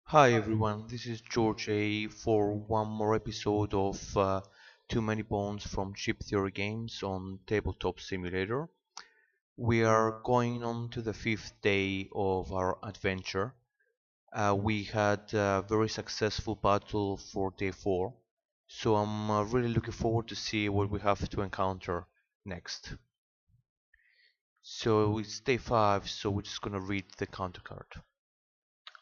Hi everyone, this is George A for one more episode of Too Many Bones from Chip Theory Games on Tabletop Simulator. We are going on to the fifth day of our adventure. We had a very successful battle for day 4, so I'm really looking forward to see what we have to encounter next. So it's day 5, so we're just gonna read the counter card.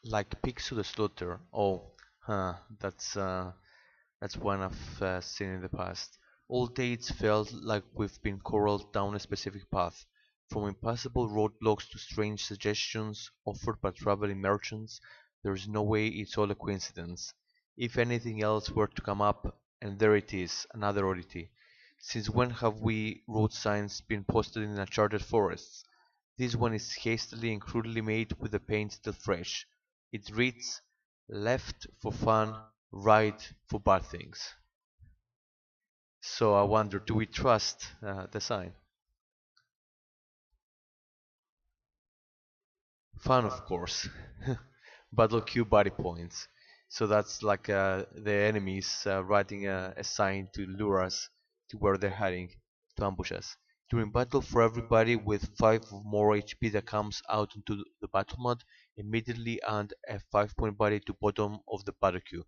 Like pigs to the slaughter. Oh, huh, that's one I've seen in the past. All dates felt like we've been corralled down a specific path, from impassable roadblocks to strange suggestions offered by traveling merchants. There's no way it's all a coincidence. If anything else were to come up, and there it is, another oddity. Since when have we road signs been posted in uncharted forests? This one is hastily and crudely made with the paint still fresh. It reads, "Left for fun, right for bad things." So I wonder, do we trust the sign? Fun, of course. Battle Q body points. So that's like the enemies writing a sign to lure us to where they're hiding, to ambush us. During battle, for everybody with 5 or more HP that comes out into the battle mode, immediately add a 5-point body to bottom of the battle queue.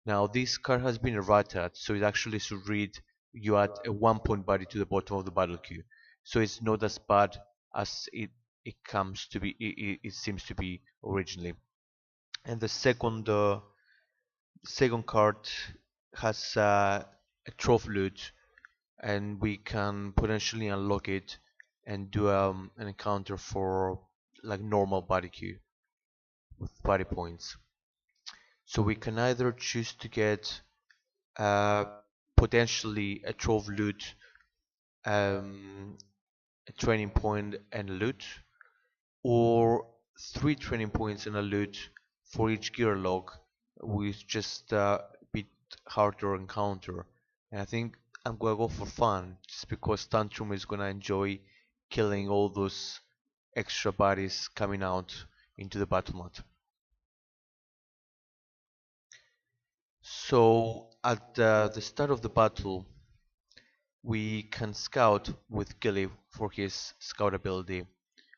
Now this card has been errated, so it actually should read you add a 1-point body to the bottom of the battle queue. So it's not as bad as it comes to be it seems to be originally. And the second card has a trophy loot, and we can potentially unlock it and do an encounter for like normal body queue with body points. So we can either choose to get uh, potentially a trophy loot, um, a training point and a loot, or 3 training points and a loot for each Gearloc, with just a bit harder encounter. And I think I'm gonna go for fun, just because Tantrum is gonna enjoy killing all those extra bodies coming out into the battle mode. So at the start of the battle, we can scout with Gilly for his scout ability.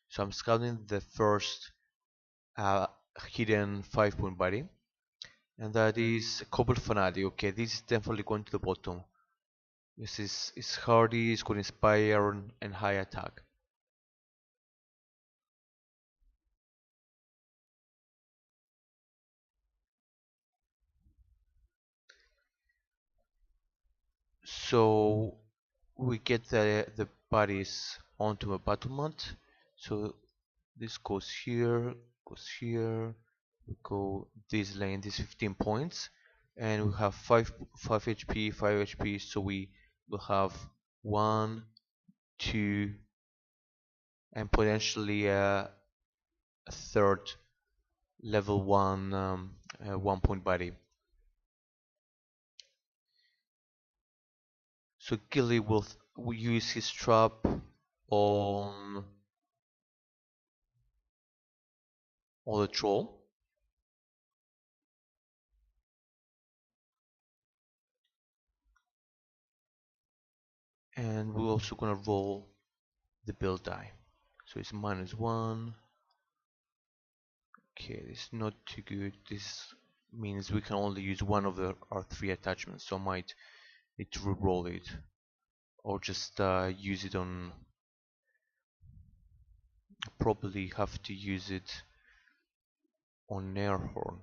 So I'm scouting the first uh, hidden 5-point body, and that is Cobble Fanati. Okay, this is definitely going to the bottom. This is hardy, it's got inspire and high attack. So we get the bodies onto a battle mat. So this goes here, we go this lane, this 15 points, and we have 5 HP, 5 HP, so we will have 1, 2, and potentially a third level 1 1-point body. So Gilly will use his trap on the troll, and we're also gonna roll the build die. So it's -1. Okay, this is not too good. This means we can only use one of our 3 attachments, so I might need to re-roll it, or just use it on. Probably have to use it on Airhorn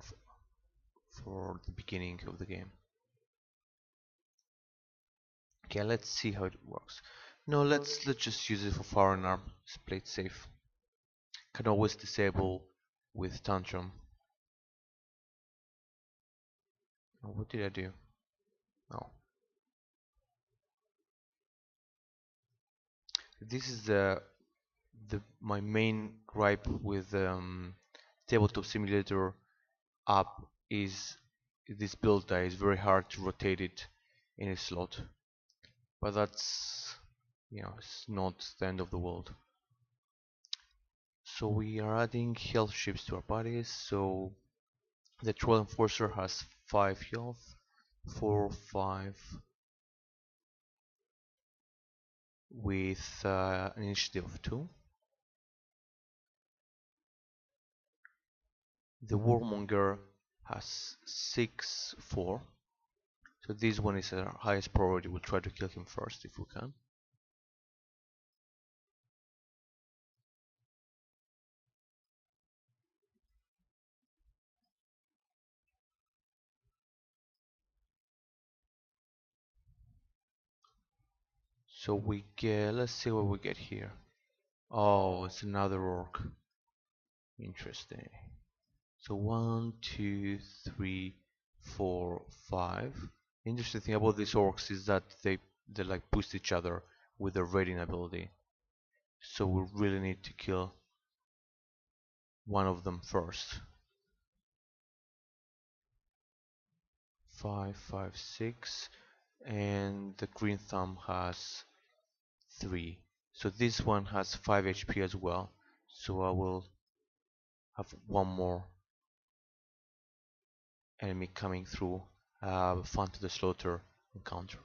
for the beginning of the game. Okay, let's see how it works. No, let's just use it for firearm. Let's play it safe. Can always disable with Tantrum. Oh, what did I do? Oh, this is the my main gripe with Tabletop Simulator app is this build die is very hard to rotate it in a slot. But that's, it's not the end of the world. So we are adding health chips to our bodies, so The Troll Enforcer has 5 health, 4, 5, with an initiative of 2. The Warmonger has 6, 4. So this one is our highest priority. We'll try to kill him first if we can. So we get, let's see what we get here. Oh, it's another orc. Interesting. So 1, 2, 3, 4, 5. Interesting thing about these orcs is that they like boost each other with their raiding ability. So we really need to kill one of them first. 5, 5, 6, and the green thumb has 3. So this one has 5 HP as well. So I will have one more enemy coming through. Fun to the slaughter encounter.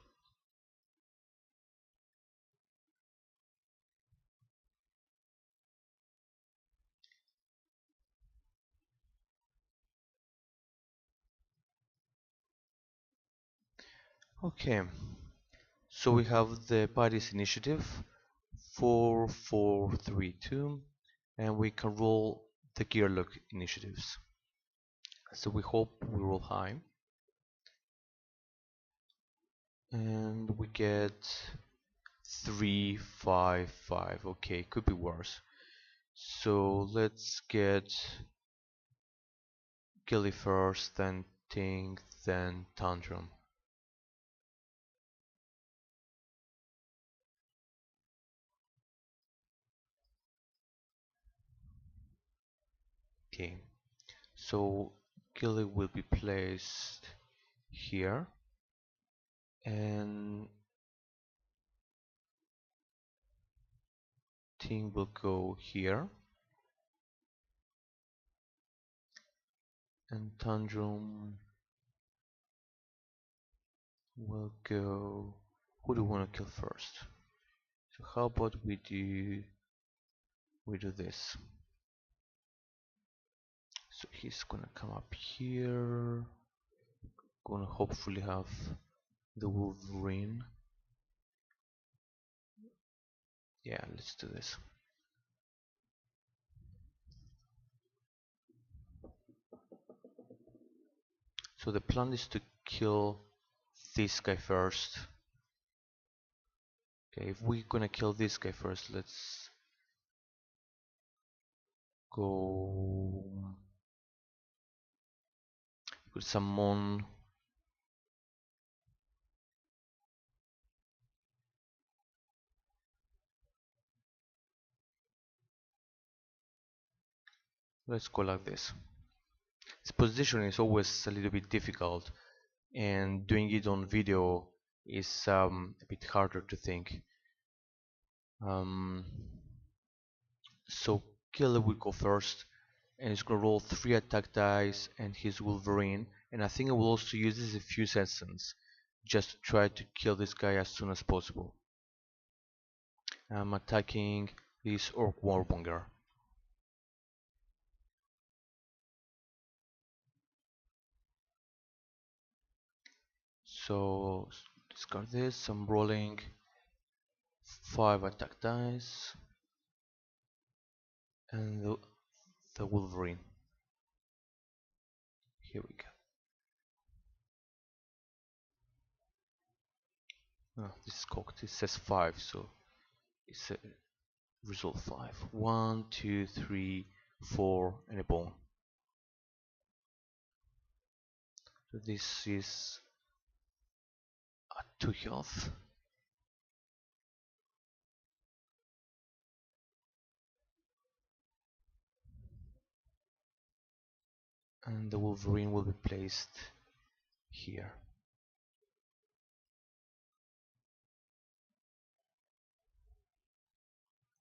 Okay, so we have the party's initiative 4, 4, 3, 2, and we can roll the Gearloc initiatives. So we hope we roll high, and we get 3, 5, 5. Okay, could be worse. So let's get Gilly first, then Ting, then Tantrum. Okay, so Gilly will be placed here, and Ting will go here, and Tantrum will go. Who do you want to kill first? So how about we do this? So he's gonna come up here. Gonna hopefully have the Wolverine. Yeah, let's do this. So the plan is to kill this guy first. Okay, if we're gonna kill this guy first, let's go with summon. Let's go like this. This position is always a little bit difficult, and doing it on video is a bit harder to think. So Killer will go first, and he's gonna roll 3 attack dice and his Wolverine, and I think I will also use this a few seconds just to try to kill this guy as soon as possible. I'm attacking this Orc Warmonger. So discard this, I'm rolling 5 attack dice and the Wolverine. Here we go. Oh, this is cocked. It says 5, so it's a result 5. 1, 2, 3, 4, and a bone. So this is at 2 health. And the Wolverine will be placed here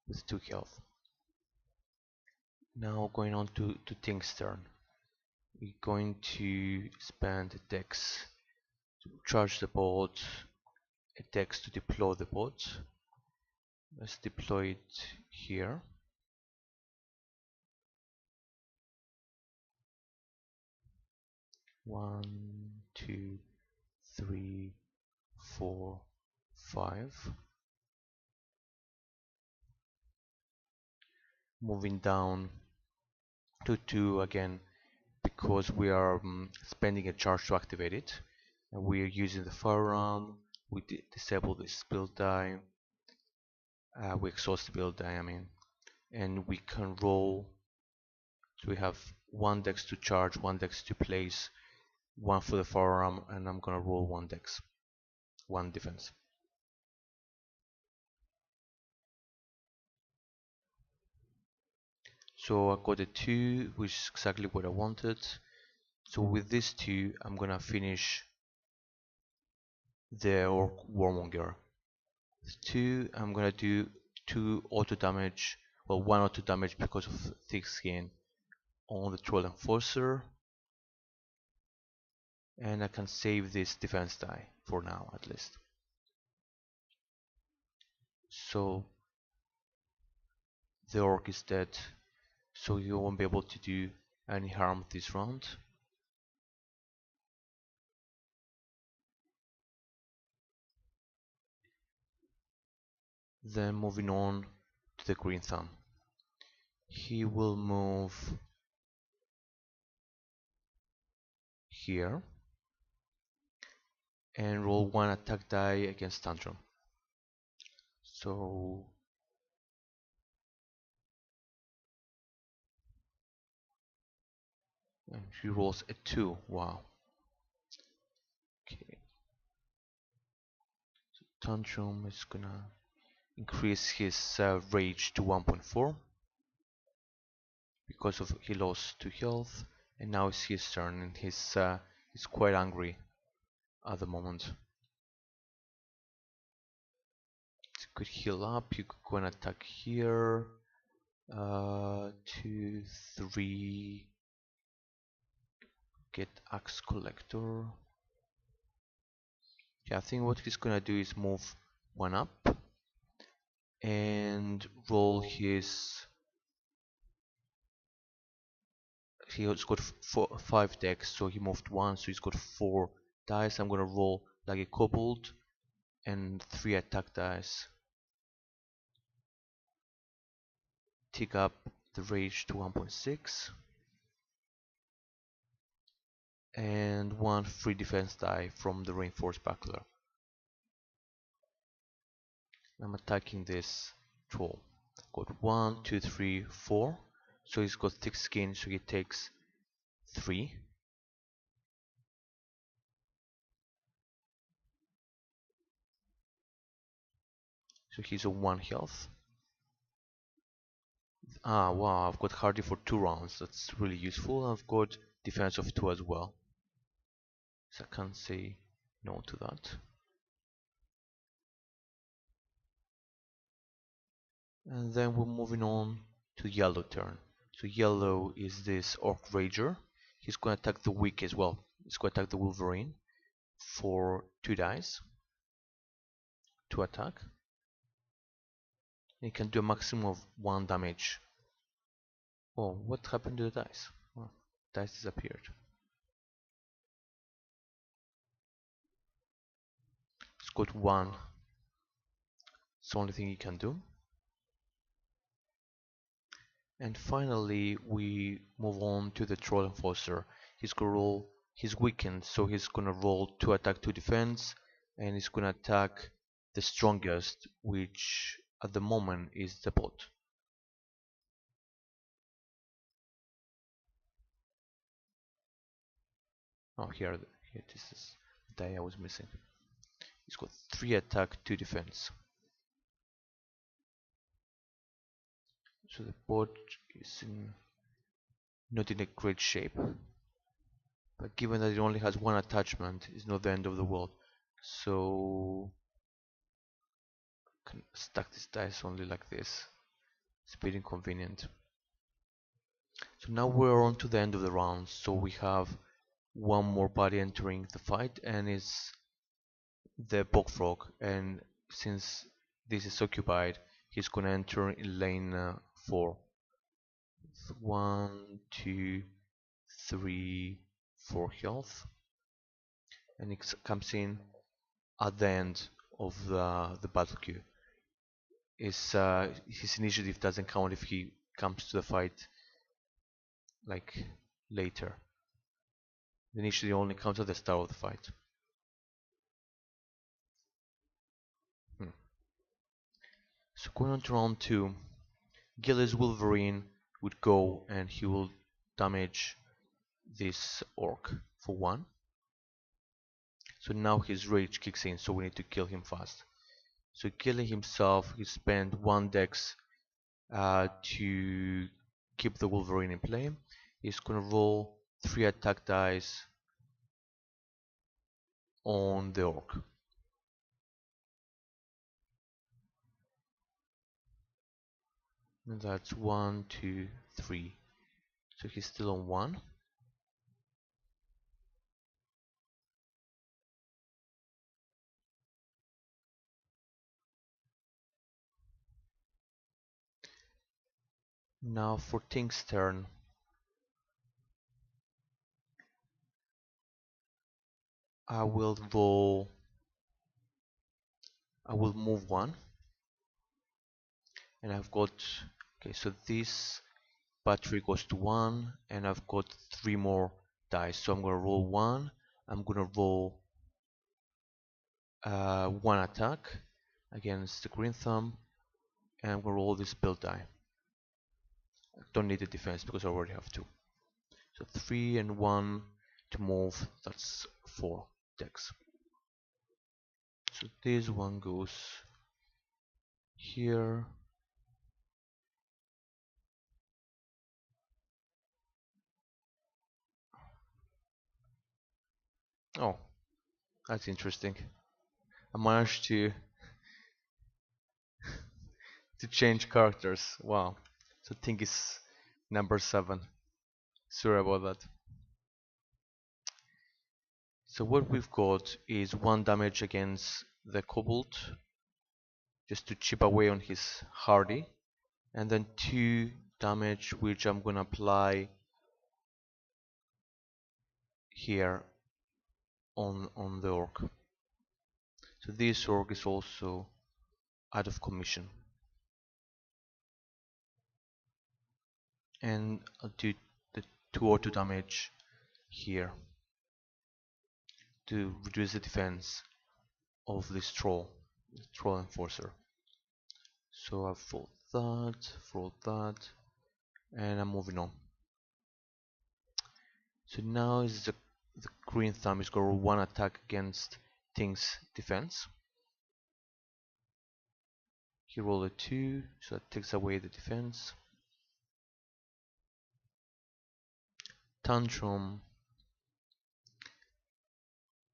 with 2 health. Now going on to Ting's turn. we're going to spend a dex to charge the boat, a dex to deploy the boat. Let's deploy it here. One, two, three, 4, 5. Moving down to 2 again because we are spending a charge to activate it. And we are using the firearm. We disable the spill die. We exhaust the build die, I mean. And we can roll. So we have one dex to charge, one dex to place, one for the firearm, and I'm gonna roll one dex, one defense. So I got a 2, which is exactly what I wanted. So with this 2, I'm gonna finish the Orc Warmonger. 2, I'm gonna do 2 auto damage, well 1 auto damage because of thick skin on the Troll Enforcer. And I can save this defense die, for now at least. So the Orc is dead, so you won't be able to do any harm this round. Then moving on to the Green Thumb. He will move here and roll 1 attack die against Tantrum. So and he rolls a 2. Wow. Okay. So Tantrum is gonna increase his rage to 1.4 because of he lost 2 health, and now it's his turn, and he's quite angry at the moment. You could heal up. You could go and attack here. 2, 3. Get Axe Collector. Yeah, I think what he's gonna do is move 1 up and roll his. He's got 5 decks, so he moved 1, so he's got 4 dice. I'm gonna roll like a kobold and 3 attack dice. Tick up the rage to 1.6 and 1 free defense die from the reinforced buckler. I'm attacking this troll. Got 1, 2, 3, 4. So he's got thick skin, so he takes 3. So he's on 1 health. Ah, wow, I've got hardy for 2 rounds. That's really useful. I've got defense of 2 as well. So I can't say no to that. And then we're moving on to yellow turn. So yellow is this Orc Rager. He's going to attack the weak as well. He's going to attack the Wolverine for 2 dice to attack. He can do a maximum of 1 damage. Oh, what happened to the dice? Oh, dice disappeared. It's got 1. It's the only thing he can do. And finally, we move on to the Troll Enforcer. He's gonna roll. He's weakened, so he's gonna roll 2 attack, 2 defense, and he's gonna attack the strongest, which at the moment is the bot. Oh, here this is the die I was missing. He's got 3 attack, 2 defense. So the bot is not in a great shape. But given that it only has 1 attachment, it's not the end of the world. So I can stack this dice only like this. It's a bit inconvenient. So now we're on to the end of the round. So we have one more body entering the fight, and it's the Bogfrog. And since this is occupied, he's gonna enter in lane 4. 1, 2, 3, 4 health, and it comes in at the end of the battle queue. His initiative doesn't count if he comes to the fight like later. The initiative only counts at the start of the fight. So going on to round 2, Gillis Wolverine would go and he will damage this orc for 1. So now his rage kicks in, so we need to kill him fast. So killing himself, he spent 1 dex to keep the Wolverine in play. He's gonna roll 3 attack dice on the orc. And that's 1, 2, 3. So he's still on 1. Now for Tink's turn. I will move 1. And I've got, okay, so this battery goes to 1, and I've got 3 more dice. So I'm gonna roll 1. I'm gonna roll 1 attack against the green thumb, and I'm gonna roll this build die. I don't need the defense because I already have 2. So 3 and 1 to move, that's 4 dex. So this one goes here. Oh, that's interesting. I managed to change characters. Wow. So Tink is number 7. Sorry about that. So what we've got is 1 damage against the kobold, just to chip away on his hardy, and then 2 damage which I'm gonna apply here on the orc. So this orc is also out of commission. And I'll do the 2 auto damage here to reduce the defense of this troll enforcer. So I've fought that, and I'm moving on. So now is the green thumb is going to roll 1 attack against Tink's defense. He rolled a 2, so that takes away the defense. Tantrum,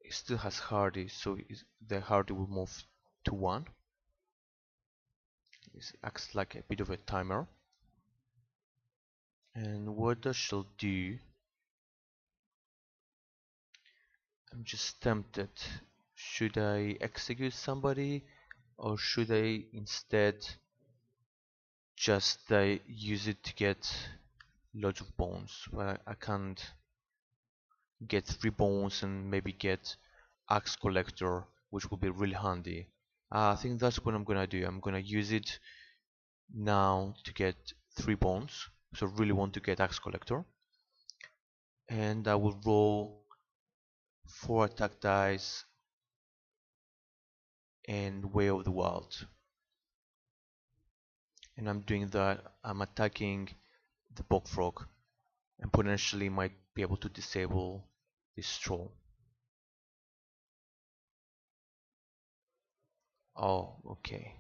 he still has hardy, so the hardy will move to 1. It acts like a bit of a timer. And what I shall do, I'm just tempted. Should I execute somebody, or should I instead just use it to get lots of bones? Well, I can't get 3 bones and maybe get axe collector, which will be really handy. I think that's what I'm gonna do. I'm gonna use it now to get 3 bones, so I really want to get axe collector, and I will roll 4 attack dice and Way of the Wild. And I'm doing that, I'm attacking the bog frog and potentially might be able to disable this troll. Oh, okay,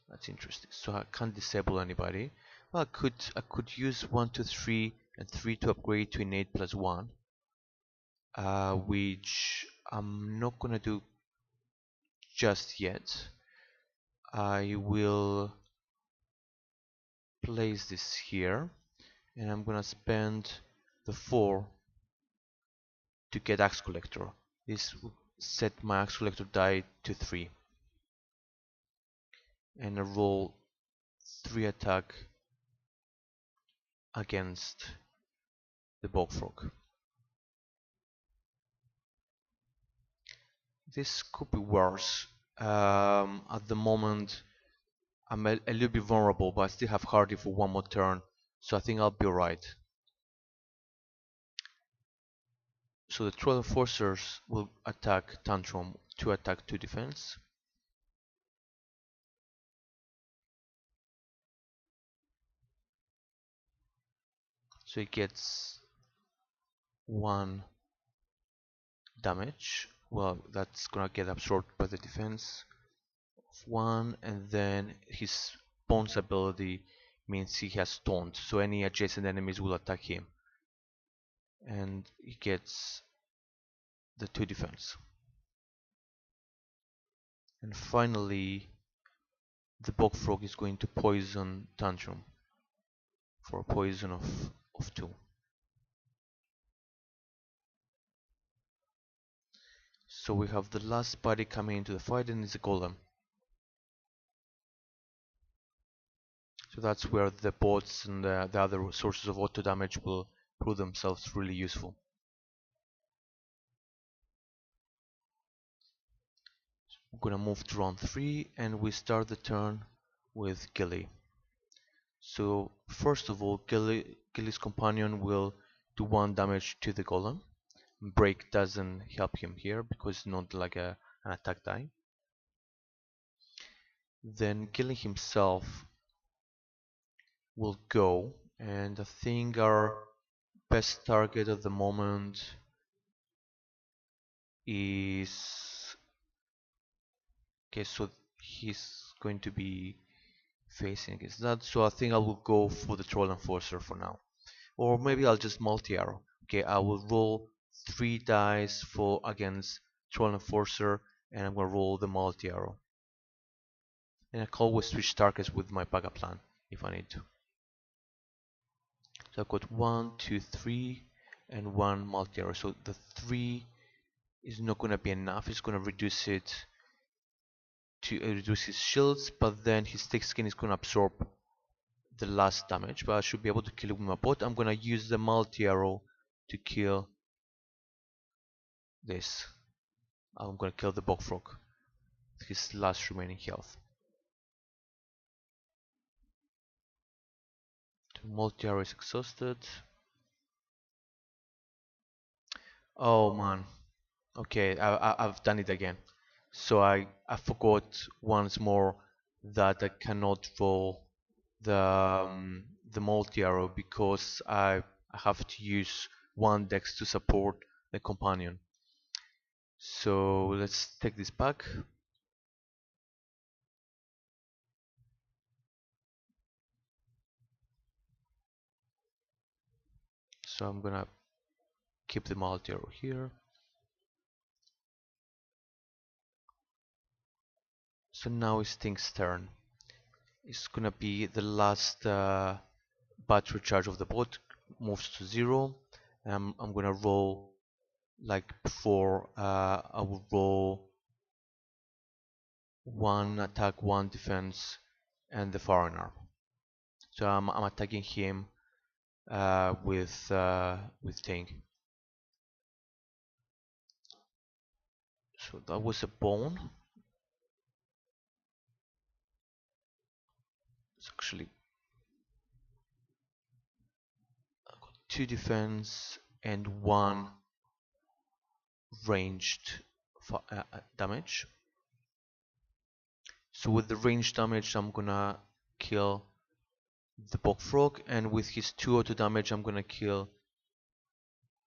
that's interesting. So I can't disable anybody. Well, I could use 1, 2, 3 and 3 to upgrade to innate +1, which I'm not gonna do just yet. I will place this here, and I'm gonna spend the 4 to get Axe Collector. This will set my Axe Collector die to 3, and I roll 3 attack against the Bog Frog. This could be worse. At the moment, I'm a little bit vulnerable, but I still have Hardy for 1 more turn, so I think I'll be alright. So the Troll Enforcers will attack Tantrum, 2 attack, 2 defense. So it gets 1 damage. Well, that's gonna get absorbed by the defense of 1, and then his Bones ability means he has taunt, so any adjacent enemies will attack him. And he gets the 2 defense. And finally, the Bog Frog is going to poison Tantrum for a poison of 2. So we have the last baddie coming into the fight, and it's a golem. So that's where the bots and the other sources of auto damage will prove themselves really useful. I'm gonna move to round 3, and we start the turn with Gilly. So first of all, Gilly's companion will do 1 damage to the golem. Break doesn't help him here because it's not like an attack die. Then Gilly himself will go, and I think our best target at the moment is, okay, so he's going to be facing against that, so I think I will go for the Troll Enforcer for now, or maybe I'll just multi-arrow. Okay, I will roll 3 dice for against Troll Enforcer, and I'm gonna roll the multi-arrow, and I can always switch targets with my backup plan if I need to. So I've got 1, 2, 3, and 1 multi-arrow. So the 3 is not going to be enough. It's going to reduce it to reduce his shields, but then his thick skin is going to absorb the last damage. But I should be able to kill it with my bot. I'm going to use the multi-arrow to kill this. I'm going to kill the Bog Frog, his last remaining health. The multi-arrow is exhausted. Oh man. Okay, I've done it again. So I forgot once more that I cannot roll the multi-arrow because I have to use 1 dex to support the companion. So let's take this back. So I'm gonna keep the multi-arrow here. So now it's Stink's turn. It's gonna be the last battery charge of the bot, moves to 0. I'm gonna roll like before. I will roll 1 attack, 1 defense, and the foreigner. So I'm attacking him with thing. So that was a bone. It's actually 2 defense and 1 ranged damage. So with the ranged damage, I'm gonna kill the Bog Frog, and with his 2 auto damage, I'm gonna kill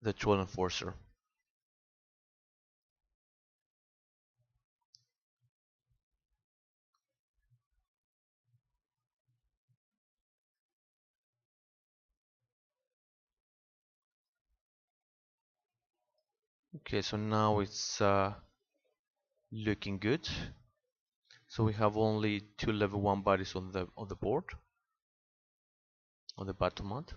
the Troll Enforcer. Okay, so now it's looking good. So we have only 2 level 1 baddies on the board, on the battle mat.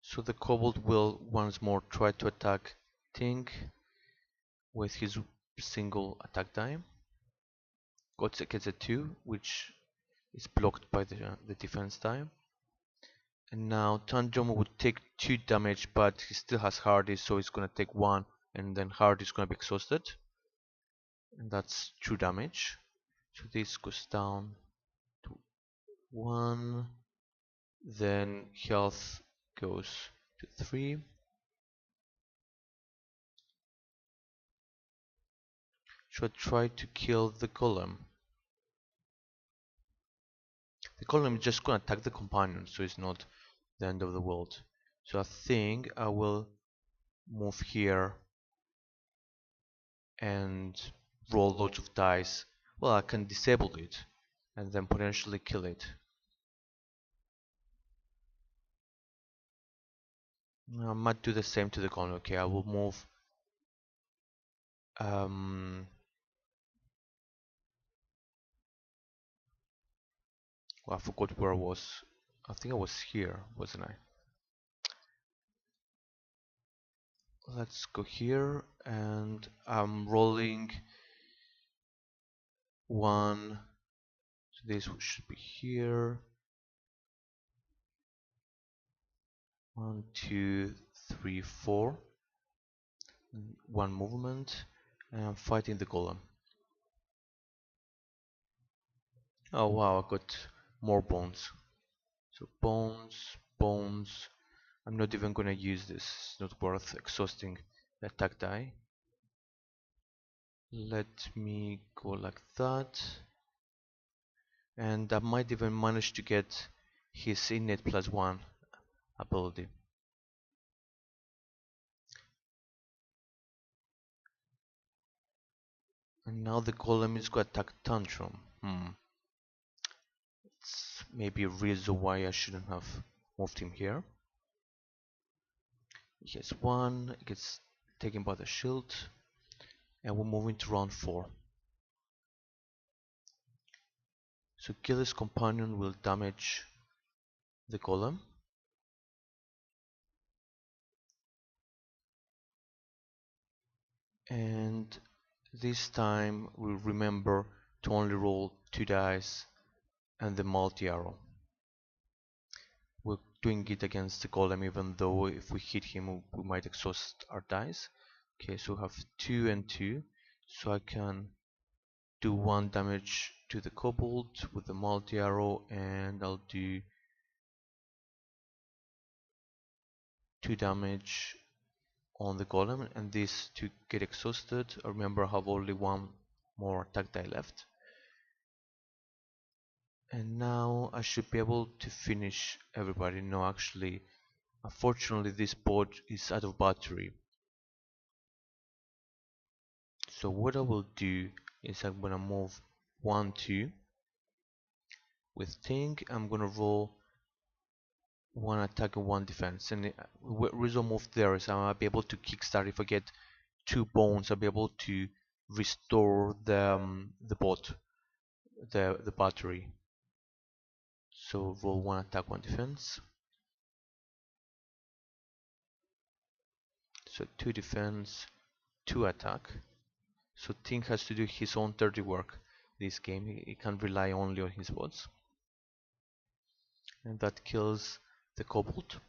So the kobold will once more try to attack Ting with his single attack die. Gets a 2, which is blocked by the defense die. And now Tantrum would take 2 damage, but he still has Hardy, so he's gonna take 1, and then Hardy's gonna be exhausted. And that's 2 damage. So this goes down to 1. Then health goes to 3. Should I try to kill the golem? The golem is just gonna attack the companion, so it's not the end of the world. So I think I will move here and roll loads of dice. Well, I can disable it and then potentially kill it. I might do the same to the golem. Okay, I will move well, I forgot where I was. I think I was here, wasn't I? Let's go here, and I'm rolling 1. So this should be here. 1, 2, 3, 4. 1 movement, and I'm fighting the golem. Oh wow, I got more bones. So bones. I'm not even gonna use this. It's not worth exhausting the attack die. Let me go like that. And I might even manage to get his innate +1 ability. And now the golem is going to attack Tantrum. It's maybe a reason why I shouldn't have moved him here. He has 1, he gets taken by the shield, and we're moving to round 4. So Gillis' companion will damage the golem. And this time we'll remember to only roll 2 dice and the multi-arrow. We're doing it against the golem, even though if we hit him we might exhaust our dice. Okay, so we have 2 and 2, so I can do 1 damage to the kobold with the multi-arrow, and I'll do 2 damage on the golem, and this to get exhausted. I remember I have only 1 more attack die left. And now I should be able to finish everybody. No, actually, unfortunately this board is out of battery. So what I will do is I'm gonna move 1, 2. With Ting, I'm gonna roll 1 attack and 1 defense. And the reason I move there is I'll be able to kickstart. If I get 2 bones, I'll be able to restore the bot, the battery. So roll 1 attack, 1 defense. So 2 defense, 2 attack. So Ting has to do his own dirty work this game. He can't rely only on his bots. And that kills the kobold.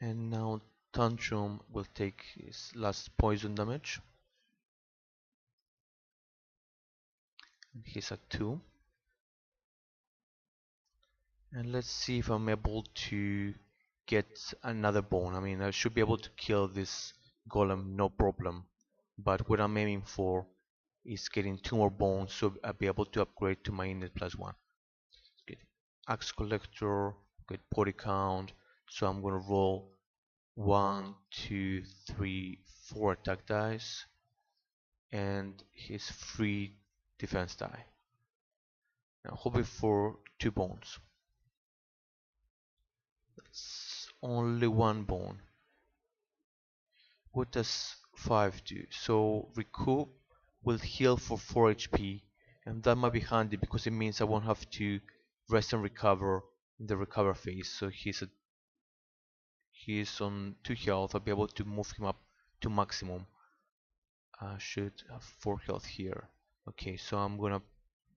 And now Tantrum will take his last poison damage. He's at 2. And let's see if I'm able to get another bone. I mean, I should be able to kill this golem, no problem. But what I'm aiming for is getting 2 more bones, so I'll be able to upgrade to my innate +1. Get axe collector, get body count. So I'm gonna roll 1, 2, 3, 4 attack dice, and his 3 defense die. Now hoping for 2 bones. That's only 1 bone. What does 5 do? So recoup will heal for 4 HP, and that might be handy because it means I won't have to rest and recover in the recover phase. So he's on 2 health. I'll be able to move him up to maximum. I should have 4 health here. Okay, so I'm gonna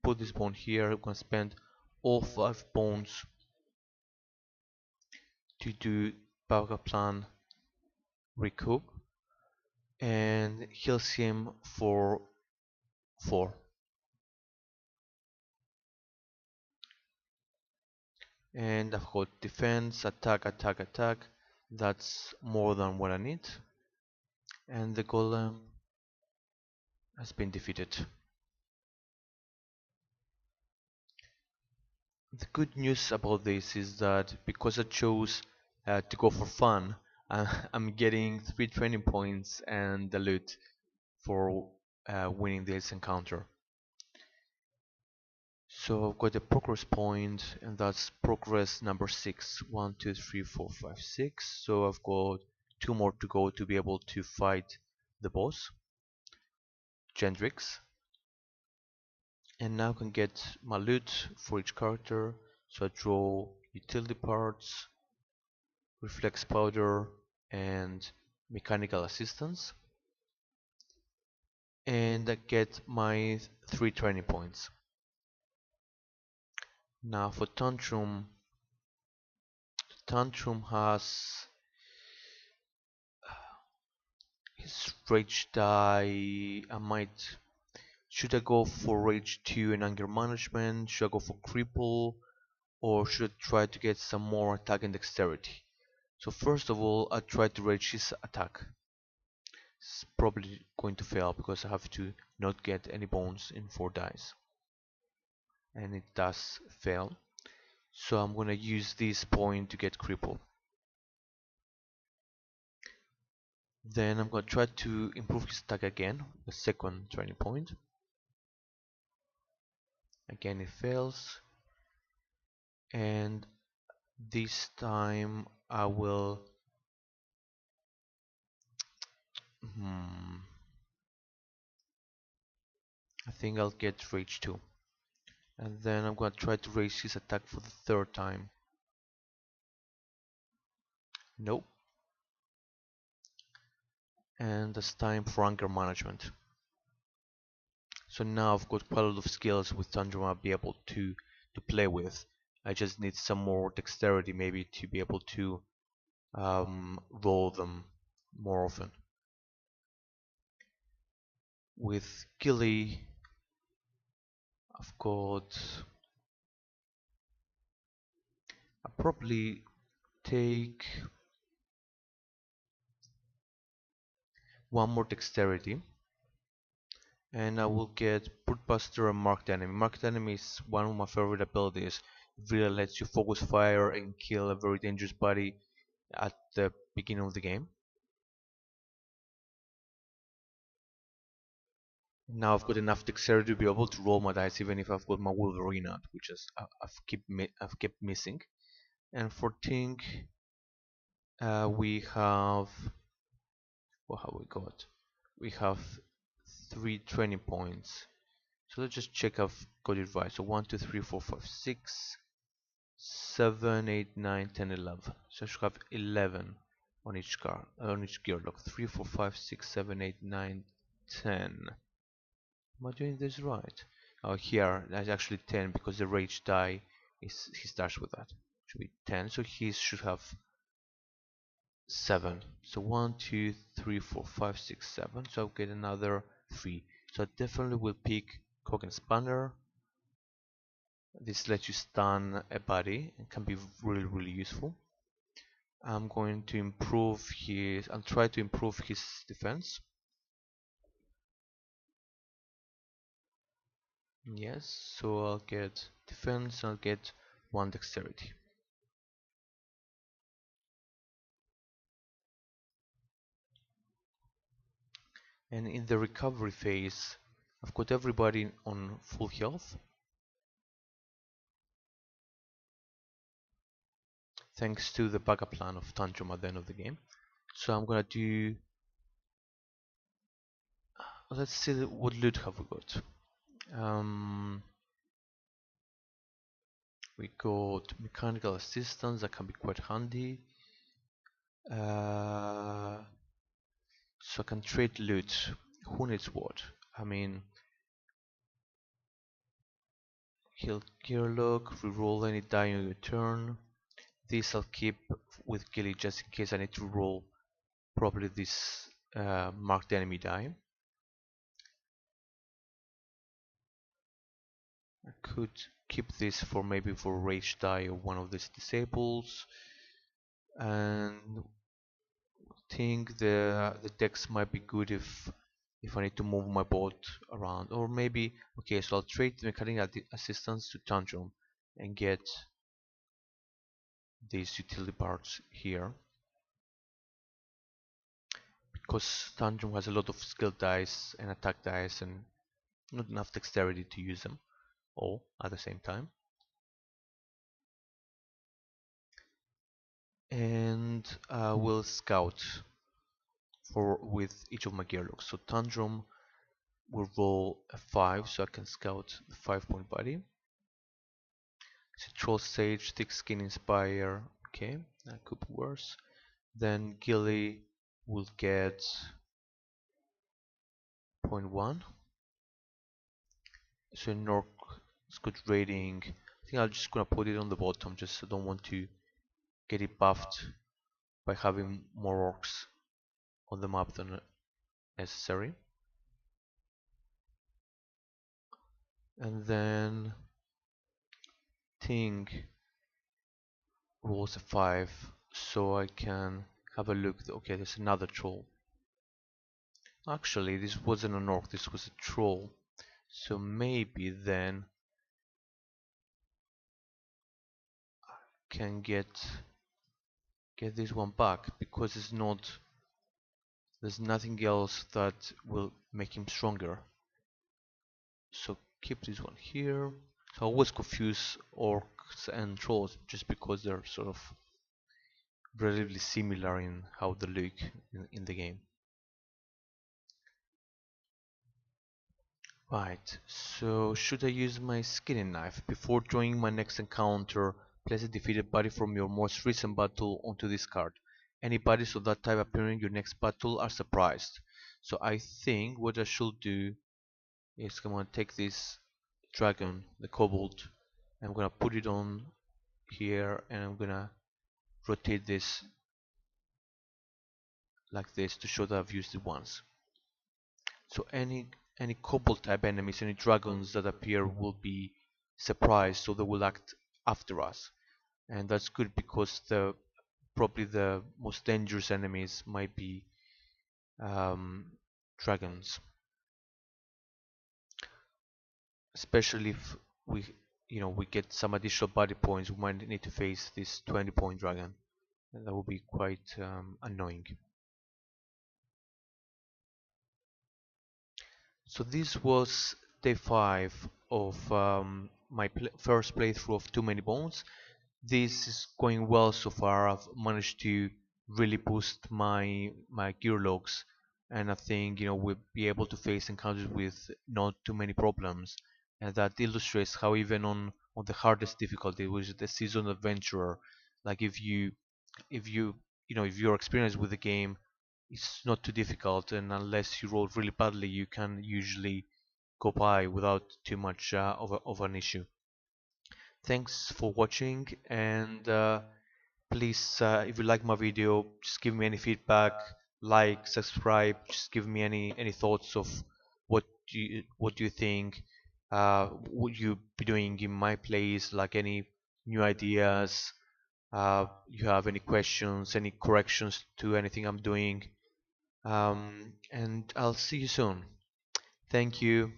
put this bone here. I'm gonna spend all 5 bones to do backup plan recoup and heals him for 4. And I've got defense, attack, attack, attack. That's more than what I need. And the golem has been defeated. The good news about this is that because I chose to go for fun, I'm getting 3 training points and the loot for winning this encounter. So I've got a progress point, and that's progress number 6. 1, 2, 3, 4, 5, 6. So I've got 2 more to go to be able to fight the boss, Gendrix. And now I can get my loot for each character. So I draw utility parts, reflex powder, and mechanical assistance. And I get my 3 training points. Now for Tantrum, Tantrum has his rage die. Should I go for rage 2 and anger management? Should I go for cripple? Or should I try to get some more attack and dexterity? So first of all, I try to rage his attack. It's probably going to fail because I have to not get any bones in 4 dice. And it does fail. So I'm gonna use this point to get cripple. Then I'm gonna try to improve his attack again, the second training point. Again it fails. And this time I will I think I'll get rage 2. And then I'm gonna try to raise his attack for the 3rd time. Nope. And it's time for anger management. So now I've got quite a lot of skills with Tundra I'll be able to play with. I just need some more dexterity maybe to be able to roll them more often. With Gilly, I've got... I'll probably take 1 more dexterity. And I will get Brute and Marked Enemy. Marked Enemy is one of my favorite abilities. It really lets you focus fire and kill a very dangerous baddie at the beginning of the game. Now I've got enough dexterity to be able to roll my dice even if I've got my Wolverine out, which is I've kept missing. And for Tink, we have... what have we got? We have 3 training points. So let's just check I've got it right. So 1, 2, 3, 4, 5, 6, 7, 8, 9, 10, 11. So I should have 11 on each car, on each Gearloc. 3, 4, 5, 6, 7, 8, 9, 10. Am I doing this right? Oh, here that's actually 10 because the rage die is he starts with that. Should be 10, so he should have 7. So 1, 2, 3, 4, 5, 6, 7. So I'll get another 3. So I definitely will pick Cock and Spanner. This lets you stun a baddie and can be really useful. I'm going to improve his... I'll try to improve his defense. Yes, so I'll get defense, I'll get 1 dexterity. And in the recovery phase, I've got everybody on full health. Thanks to the backup plan of Tantrum at the end of the game. So I'm gonna do... let's see what loot have we got. We got mechanical assistance that can be quite handy. Uh, so I can trade loot. Who needs what? I mean, he'll Gearloc, reroll any die on your turn. This I'll keep with Gilly just in case I need to roll probably this marked enemy die. I could keep this for maybe for rage die or one of these disables, and think the decks might be good if I need to move my boat around, or maybe okay. So I'll trade the mechanical assistance to Tantrum and get these utility parts here because Tantrum has a lot of skill dice and attack dice and not enough dexterity to use them all at the same time. And I will scout for with each of my Gearlocs. So Tantrum will roll a 5 so I can scout the 5-point body. Troll Sage, Thick Skin Inspire, okay, that could be worse. Then Gilly will get 0.1. So Nork is good rating. I think I'm just gonna put it on the bottom, just I don't want to get it buffed by having more orcs on the map than necessary. And then Ting rolls a 5 so I can have a look. Okay, there's another troll. Actually, this wasn't an orc, this was a troll. So maybe then I can get this one back because it's not there's nothing else that will make him stronger. So keep this one here. So I always confuse orcs and trolls just because they're sort of relatively similar in how they look in the game. Right, so should I use my skinning knife? Before drawing my next encounter, place a defeated body from your most recent battle onto this card. Any bodies of that type appearing in your next battle are surprised. So I think what I should do is I'm going to take this dragon, the kobold, and I'm going to put it on here and I'm going to rotate this like this to show that I've used it once. So any kobold type enemies, any dragons that appear will be surprised, so they will act after us, and that's good because the probably the most dangerous enemies might be dragons, especially if we get some additional body points. We might need to face this 20-point dragon, and that will be quite annoying. So this was day 5 of my first playthrough of Too Many Bones. This is going well so far. I've managed to really boost my Gearlocs, and I think we'll be able to face encounters with not too many problems, and that illustrates how even on the hardest difficulty, which is the seasoned adventurer, like if you're experienced with the game, it's not too difficult, and unless you roll really badly, you can usually go by without too much of an issue. Thanks for watching, and please, if you like my video, just give me any feedback, like, subscribe, just give me any thoughts of what do you think, would you be doing in my place, like any new ideas, you have any questions, any corrections to anything I'm doing, and I'll see you soon. Thank you.